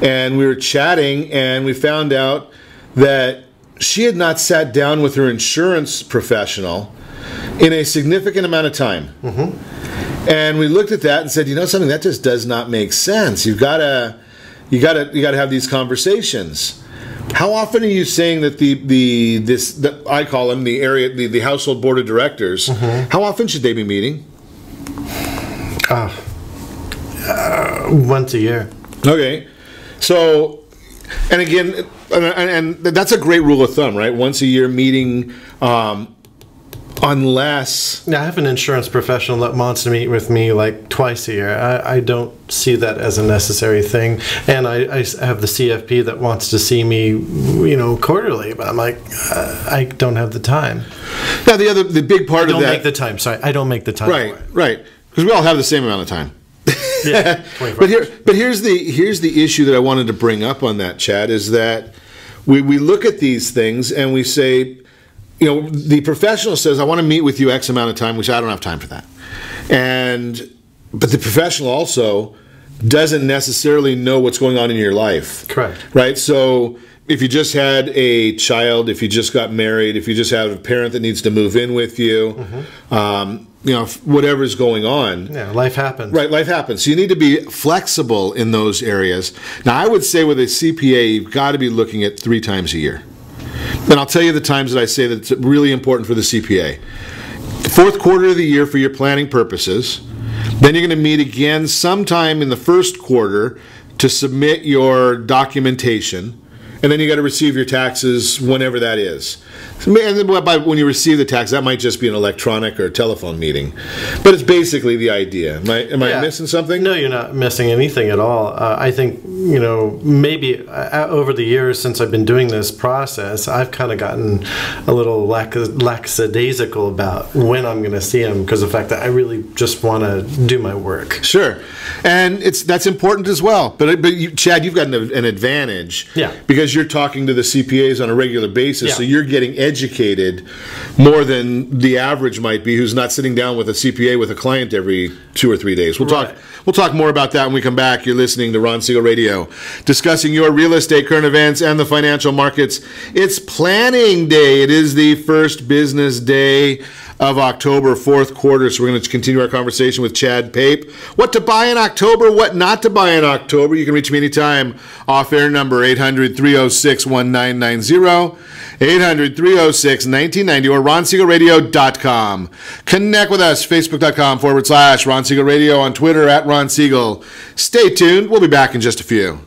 and we were chatting, and we found out that she had not sat down with her insurance professional in a significant amount of time. Mm-hmm. And we looked at that and said, something that just does not make sense. You gotta have these conversations. How often are you saying that I call them the household board of directors? Mm-hmm. How often should they be meeting? Once a year. Okay, so, and again, and that's a great rule of thumb, right? Once a year meeting. Unless... I have an insurance professional that wants to meet with me like twice a year. I don't see that as a necessary thing. And I have the CFP that wants to see me, quarterly. But I'm like, I don't have the time. Now, the big part of that... I don't make the time. Sorry, I don't make the time. Right. Because we all have the same amount of time. Yeah, but here's the issue that I wanted to bring up on that, Chad, is that we look at these things and we say... the professional says, I want to meet with you X amount of time, which I don't have time for that. But the professional also doesn't necessarily know what's going on in your life. Correct. Right? So if you just had a child, if you just got married, if you just have a parent that needs to move in with you, whatever's going on. Yeah, life happens. Right, life happens. So you need to be flexible in those areas. Now, I would say with a CPA, you've got to be looking at 3 times a year. And I'll tell you the times that I say that it's really important for the CPA. The 4th quarter of the year for your planning purposes. Then you're going to meet again sometime in the 1st quarter to submit your documentation. And then you got to receive your taxes whenever that is. And then when you receive the tax, that might just be an electronic or telephone meeting. But it's basically the idea. Am I missing something? No, you're not missing anything at all. I think, maybe over the years since I've been doing this process, I've kind of gotten a little lackadaisical about when I'm going to see them, because of the fact that I really just want to do my work. Sure. And that's important as well. But Chad, you've got an advantage. Yeah. Because you're talking to the CPAs on a regular basis, yeah. So you're getting educated more than the average might be, who's not sitting down with a CPA with a client every 2 or 3 days. We'll talk more about that when we come back. You're listening to Ron Siegel Radio, discussing your real estate, current events, and the financial markets. It's planning day. It is the first business day of October, 4th quarter. So we're going to continue our conversation with Chad Pape. What to buy in October, what not to buy in October. You can reach me anytime. Off-air number 800-306-1990, 800-306-1990, or RonSiegelRadio.com. Connect with us, Facebook.com/Ron Siegel Radio, on Twitter @Ron Siegel. Stay tuned. We'll be back in just a few.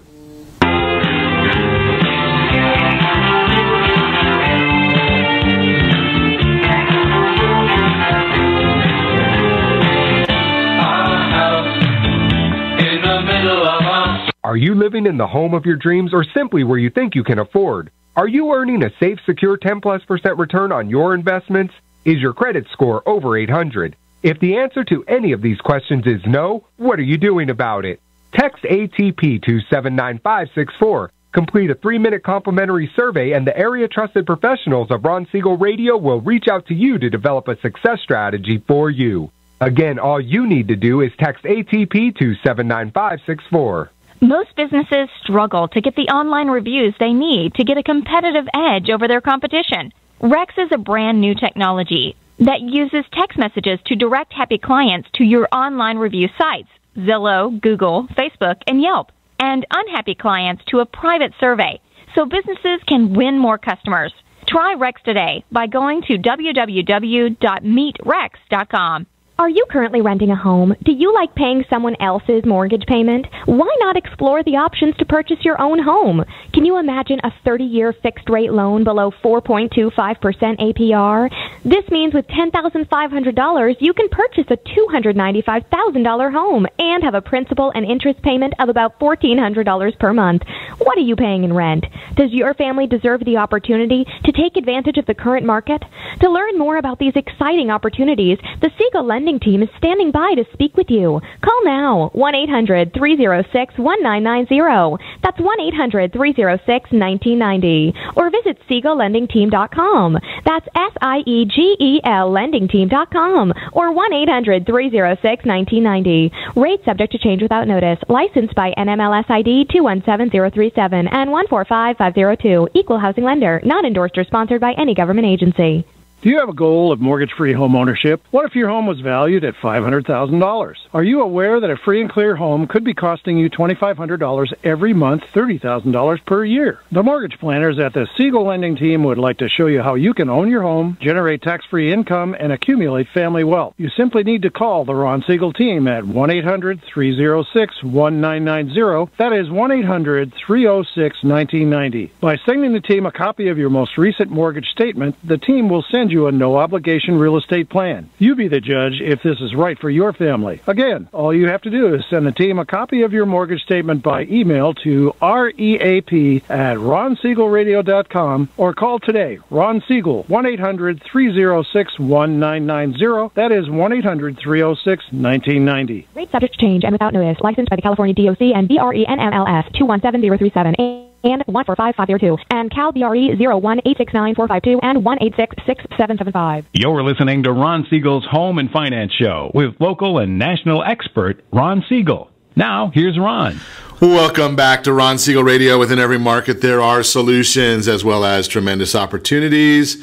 Are you living in the home of your dreams, or simply where you think you can afford? Are you earning a safe, secure 10+% return on your investments? Is your credit score over 800? If the answer to any of these questions is no, what are you doing about it? Text ATP to 79564. Complete a 3-minute complimentary survey, and the area trusted professionals of Ron Siegel Radio will reach out to you to develop a success strategy for you. Again, all you need to do is text ATP to 79564. Most businesses struggle to get the online reviews they need to get a competitive edge over their competition. Rex is a brand new technology. that uses text messages to direct happy clients to your online review sites, Zillow, Google, Facebook, and Yelp, and unhappy clients to a private survey, so businesses can win more customers. Try Rex today by going to www.meetrex.com. Are you currently renting a home? Do you like paying someone else's mortgage payment? Why not explore the options to purchase your own home? Can you imagine a 30-year fixed-rate loan below 4.25% APR? This means with $10,500, you can purchase a $295,000 home and have a principal and interest payment of about $1,400 per month. What are you paying in rent? Does your family deserve the opportunity to take advantage of the current market? To learn more about these exciting opportunities, the Siegel Lending Team is standing by to speak with you. Call now, 1-800-306-1990. That's 1-800-306-1990. Or visit SiegelLendingTeam.com. That's SIEGEL LendingTeam.com. Or 1-800-306-1990. Rate subject to change without notice. Licensed by NMLS ID 217037 and 145502. Equal housing lender. Not endorsed or sponsored by any government agency. Do you have a goal of mortgage-free home ownership? What if your home was valued at $500,000? Are you aware that a free and clear home could be costing you $2,500 every month, $30,000 per year? The mortgage planners at the Siegel Lending Team would like to show you how you can own your home, generate tax-free income, and accumulate family wealth. You simply need to call the Ron Siegel Team at 1-800-306-1990. That is 1-800-306-1990. By sending the team a copy of your most recent mortgage statement, the team will send you a no-obligation real estate plan. You be the judge if this is right for your family. Again, all you have to do is send the team a copy of your mortgage statement by email to reap@ronsiegelradio.com or call today. Ron Siegel, 1-800-306-1990. That is 1-800-306-1990. Rate subject to change and without notice. Licensed by the California DOC and BRENMLS 217037. And 145502, and Cal BRE 01869452 and 1866775. You're listening to Ron Siegel's Home and Finance Show with local and national expert Ron Siegel. Now, here's Ron. Welcome back to Ron Siegel Radio. Within every market, there are solutions as well as tremendous opportunities.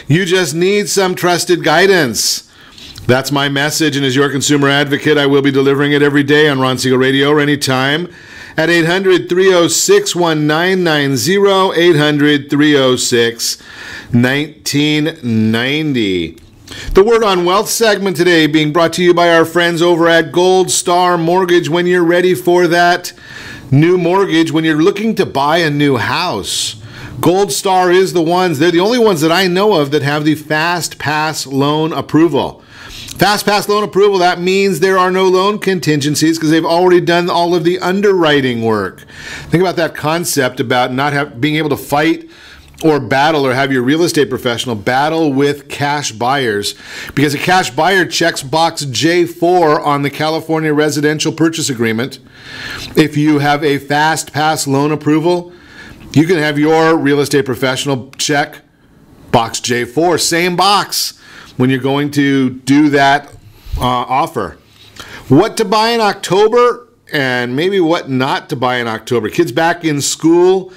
You just need some trusted guidance. That's my message, and as your consumer advocate, I will be delivering it every day on Ron Siegel Radio or anytime at 800-306-1990, 800-306-1990. The Word on Wealth segment today being brought to you by our friends over at Gold Star Mortgage. When you're ready for that new mortgage, when you're looking to buy a new house, Gold Star is the ones. They're the only ones that I know of that have the Fast Pass loan approval. Fast Pass loan approval, that means there are no loan contingencies because they've already done all of the underwriting work. Think about that concept about not being able to fight or battle or have your real estate professional battle with cash buyers, because a cash buyer checks box J4 on the California Residential Purchase Agreement. If you have a Fast Pass loan approval, you can have your real estate professional check box J4, same box, when you're going to do that offer. What to buy in October and maybe what not to buy in October. Kids back in school.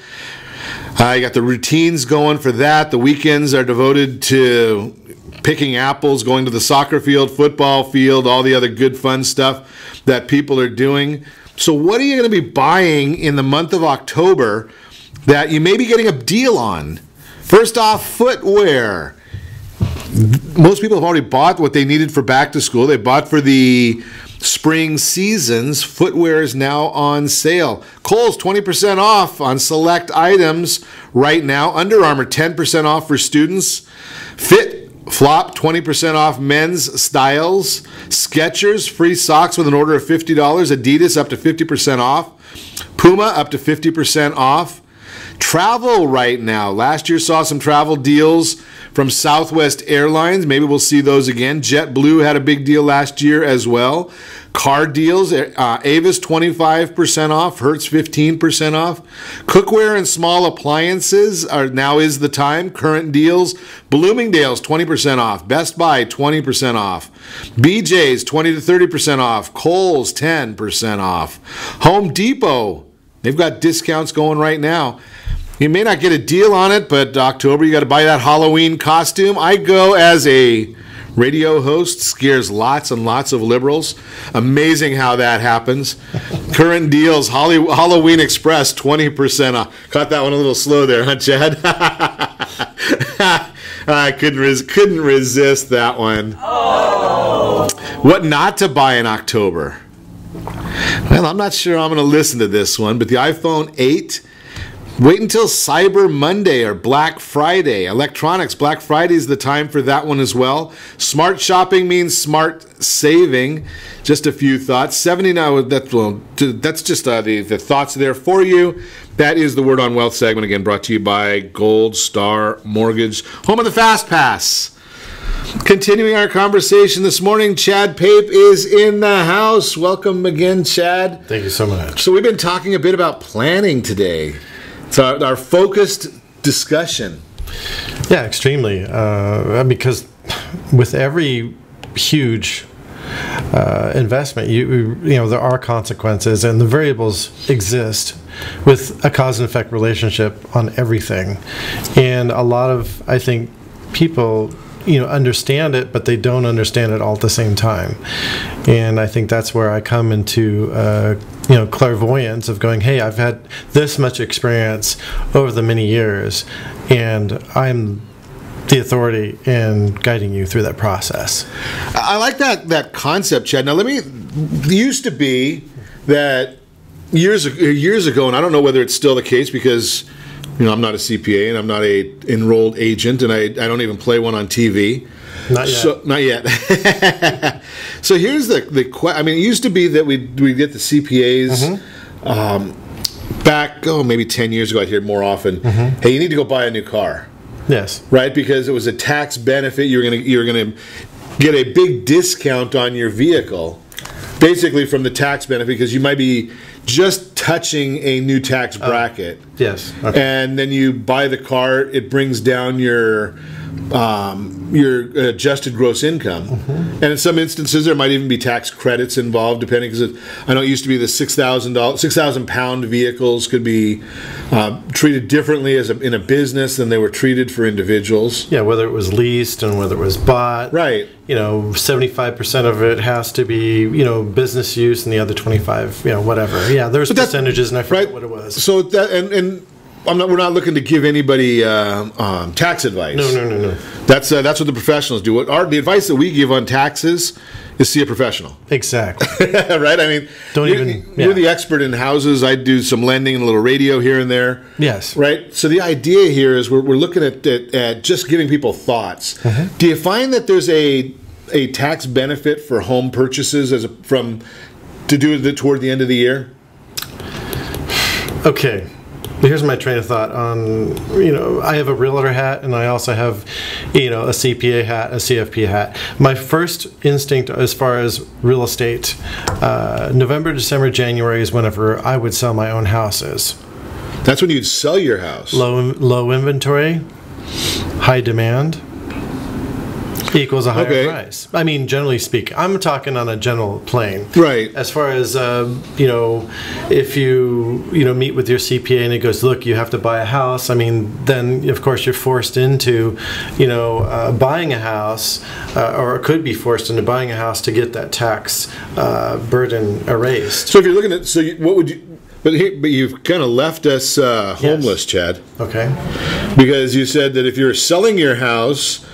You got the routines going for that. The weekends are devoted to picking apples, going to the soccer field, football field, all the other good fun stuff that people are doing. So what are you going to be buying in the month of October that you may be getting a deal on? First off, footwear. Most people have already bought what they needed for back to school. They bought for the spring seasons. Footwear is now on sale. Kohl's 20% off on select items right now. Under Armour 10% off for students. Fit Flop 20% off men's styles. Skechers free socks with an order of $50. Adidas up to 50% off. Puma up to 50% off. Travel right now. Last year saw some travel deals from Southwest Airlines. Maybe we'll see those again. JetBlue had a big deal last year as well. Car deals. Avis 25% off. Hertz 15% off. Cookware and small appliances now is the time. Current deals. Bloomingdale's 20% off. Best Buy 20% off. BJ's 20 to 30% off. Kohl's 10% off. Home Depot, they've got discounts going right now. You may not get a deal on it, but October you got to buy that Halloween costume. I go as a radio host, scares lots and lots of liberals. Amazing how that happens. Current deals, Halloween Express, 20% off. Caught that one a little slow there, huh, Chad? I couldn't resist that one. Oh. What not to buy in October? Well, I'm not sure I'm going to listen to this one, but the iPhone 8, wait until Cyber Monday or Black Friday. Electronics, Black Friday is the time for that one as well. Smart shopping means smart saving. Just a few thoughts. 79, that's just the thoughts there for you. That is the Word on Wealth segment, again, brought to you by Gold Star Mortgage, home of the Fast Pass. Continuing our conversation this morning, Chad Pape is in the house. Welcome again, Chad. Thank you so much. So we've been talking a bit about planning today. It's our focused discussion. Yeah, extremely. Because with every huge investment, you know, there are consequences, and the variables exist with a cause and effect relationship on everything. And a lot of, I think, people, you know, understand it, but they don't understand it all at the same time. And I think that's where I come into you know, clairvoyance of going, hey, I've had this much experience over the many years, and I'm the authority in guiding you through that process. I like that concept, Chad. Now, it used to be that years ago, and I don't know whether it's still the case because, you know, I'm not a CPA and I'm not a enrolled agent, and I don't even play one on TV. Not yet. So, not yet. So here's the question. I mean, it used to be that we'd get the CPAs back, maybe 10 years ago. I'd hear it more often. Hey, you need to go buy a new car. Yes. Right, because it was a tax benefit. You're gonna get a big discount on your vehicle, basically from the tax benefit, because you might be just touching a new tax bracket. Yes. Okay. And then you buy the car. It brings down your adjusted gross income, and in some instances there might even be tax credits involved, depending. Because I know it used to be the $6,000 vehicles could be treated differently in a business than they were treated for individuals. Yeah, whether it was leased and whether it was bought. Right. You know, 75% of it has to be, you know, business use, and the other 25, you know, whatever. Yeah, there's percentages, and I forget what it was. So that and. We're not looking to give anybody tax advice. No. That's what the professionals do. The advice that we give on taxes is see a professional. Exactly. Right? I mean, you're the expert in houses. I do some lending and a little radio here and there. Yes. Right? So the idea here is we're looking at just giving people thoughts. Do you find that there's a tax benefit for home purchases to do toward the end of the year? Okay. Here's my train of thought on, you know, I have a realtor hat, and I also have, you know, a CPA hat, a CFP hat. My first instinct as far as real estate, November, December, January is whenever I would sell my own houses. That's when you'd sell your house. Low inventory, high demand equals a higher price. I mean, generally speaking, I'm talking on a general plane. Right. As far as, you know, if you meet with your CPA and it goes, look, you have to buy a house, I mean, then, of course, you're forced into, you know, buying a house, or could be forced into buying a house to get that tax burden erased. So if you're looking at, what would you... But you've kind of left us homeless, Chad. Okay. Because you said that if you're selling your house,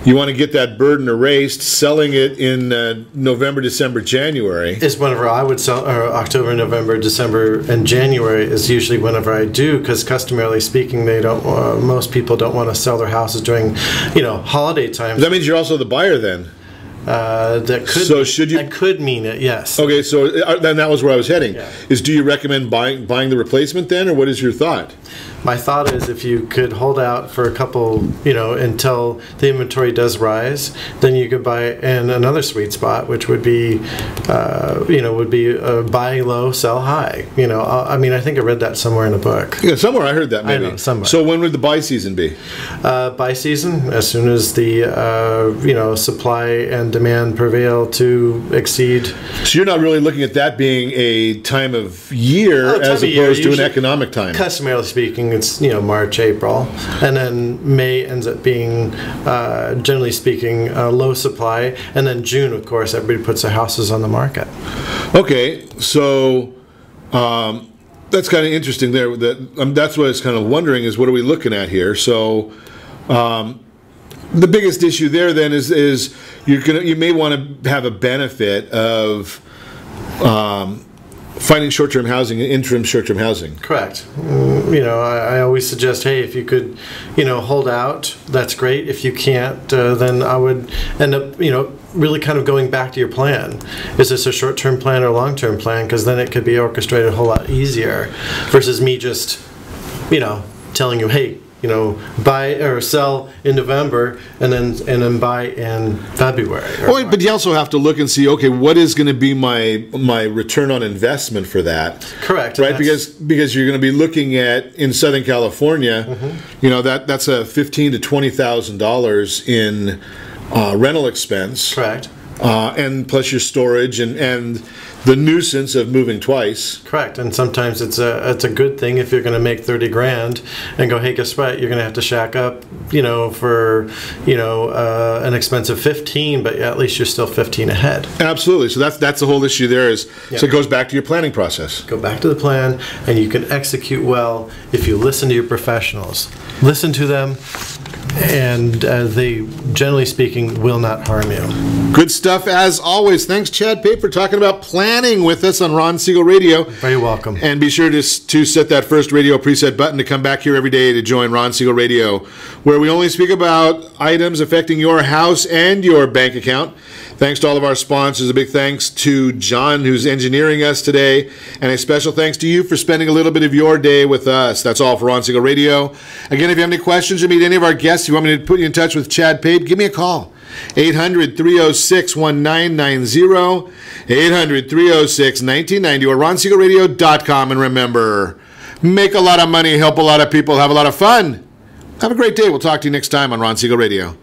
you want to get that burden erased. Selling it in November, December, January is whenever I would sell. October, November, December, and January is usually whenever I do, because customarily speaking, they don't. Most people don't want to sell their houses during, you know, holiday times. That means you're also the buyer then. That could mean it, yes. Okay, so then that was where I was heading. Yeah. Do you recommend buying the replacement then, or what is your thought? My thought is if you could hold out for a couple, you know, until the inventory does rise, then you could buy in another sweet spot, which would be, buy low, sell high. You know, I mean, I think I read that somewhere in a book. Yeah, somewhere I heard that maybe. I know, somewhere. So when would the buy season be? Buy season, as soon as the, supply and demand prevail to exceed. So you're not really looking at that being a time of year as opposed to an economic time? Customarily speaking, speaking, it's March, April, and then May ends up being generally speaking low supply, and then June, of course, everybody puts their houses on the market. Okay, so that's kind of interesting there. That's what I was kind of wondering is what are we looking at here? So the biggest issue there then is you may want to have a benefit of finding short-term housing, interim short-term housing. Correct. I always suggest, hey, if you could, hold out, that's great. If you can't, then I would end up, really kind of going back to your plan. Is this a short-term plan or a long-term plan? Because then it could be orchestrated a whole lot easier versus me just, telling you, hey, buy or sell in November and then buy in February. But you also have to look and see, okay, what is going to be my return on investment for that? Correct. Right, because you're going to be looking at in Southern California, that's a $15,000 to $20,000 in rental expense. Correct. And plus your storage and the nuisance of moving twice. Correct. And sometimes it's a good thing if you're going to make $30,000 and go, hey, guess what? You're going to have to shack up, for an expensive 15, but at least you're still 15 ahead. Absolutely. So that's the whole issue there is. Yep. So it goes back to your planning process. Go back to the plan, and you can execute well if you listen to your professionals. Listen to them, and they, generally speaking, will not harm you. Good stuff as always. Thanks, Chad Pape, for talking about planning with us on Ron Siegel Radio. Very welcome. And be sure to set that first radio preset button to come back here every day to join Ron Siegel Radio, where we only speak about items affecting your house and your bank account. Thanks to all of our sponsors. A big thanks to John, who's engineering us today, and a special thanks to you for spending a little bit of your day with us. That's all for Ron Siegel Radio. Again, if you have any questions or meet any of our guests, if you want me to put you in touch with Chad Pape, give me a call. 800-306-1990, 800-306-1990, or ronsiegelradio.com. And remember, make a lot of money, help a lot of people, have a lot of fun. Have a great day. We'll talk to you next time on Ron Siegel Radio.